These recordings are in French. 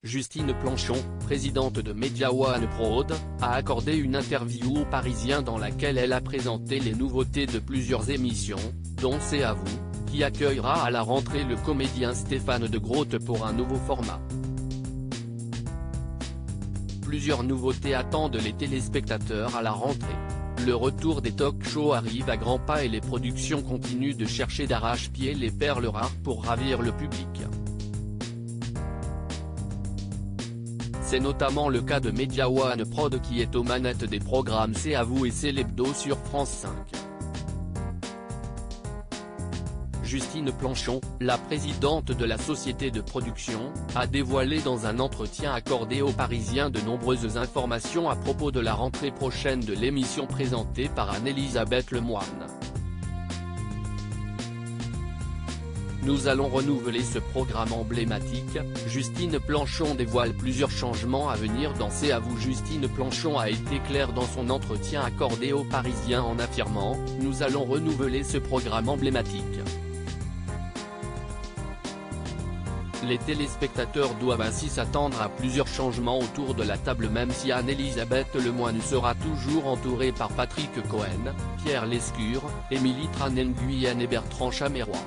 Justine Planchon, présidente de Media One Prod, a accordé une interview aux Parisiens dans laquelle elle a présenté les nouveautés de plusieurs émissions, dont C'est à vous, qui accueillera à la rentrée le comédien Stéphane de Groot pour un nouveau format. Plusieurs nouveautés attendent les téléspectateurs à la rentrée. Le retour des talk-shows arrive à grands pas et les productions continuent de chercher d'arrache-pied les perles rares pour ravir le public. C'est notamment le cas de Media One Prod qui est aux manettes des programmes C'est à vous et C'est l'Hebdo sur France 5. Justine Planchon, la présidente de la société de production, a dévoilé dans un entretien accordé aux Parisiens de nombreuses informations à propos de la rentrée prochaine de l'émission présentée par Anne-Elisabeth Lemoine. Nous allons renouveler ce programme emblématique. Justine Planchon dévoile plusieurs changements à venir dans C'est à vous. Justine Planchon a été claire dans son entretien accordé aux Parisiens en affirmant « Nous allons renouveler ce programme emblématique. Les téléspectateurs doivent ainsi s'attendre à plusieurs changements autour de la table même si Anne-Elisabeth Lemoine sera toujours entourée par Patrick Cohen, Pierre Lescure, Émilie Tranenguyen et Bertrand Chameroy.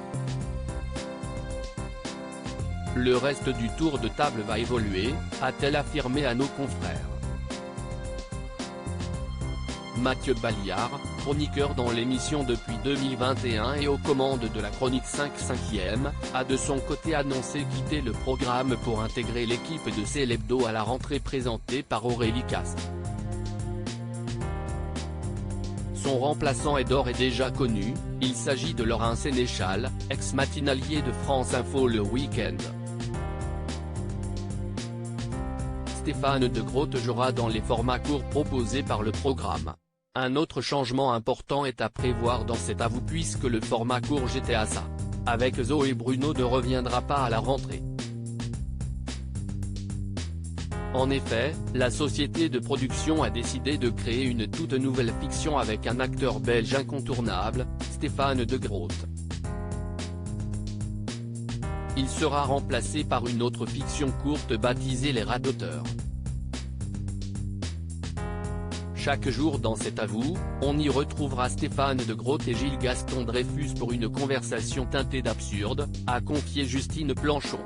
Le reste du tour de table va évoluer, a-t-elle affirmé à nos confrères. Mathieu Balliard, chroniqueur dans l'émission depuis 2021 et aux commandes de la chronique 5/5e, a de son côté annoncé quitter le programme pour intégrer l'équipe de C'est l'Hebdo à la rentrée présentée par Aurélie Castres. Son remplaçant est d'ores et déjà connu, il s'agit de Laurent Sénéchal, ex-matinalier de France Info Le Week-end. Stéphane de Groot jouera dans les formats courts proposés par le programme. Un autre changement important est à prévoir dans C'est à vous puisque le format court GTA Ça, avec Zoé Bruno ne reviendra pas à la rentrée. En effet, la société de production a décidé de créer une toute nouvelle fiction avec un acteur belge incontournable, Stéphane de Groot. Il sera remplacé par une autre fiction courte baptisée Les Radoteurs. Chaque jour dans C'est à vous, on y retrouvera Stéphane de Groot et Gilles Gaston Dreyfus pour une conversation teintée d'absurde, a confié Justine Planchon.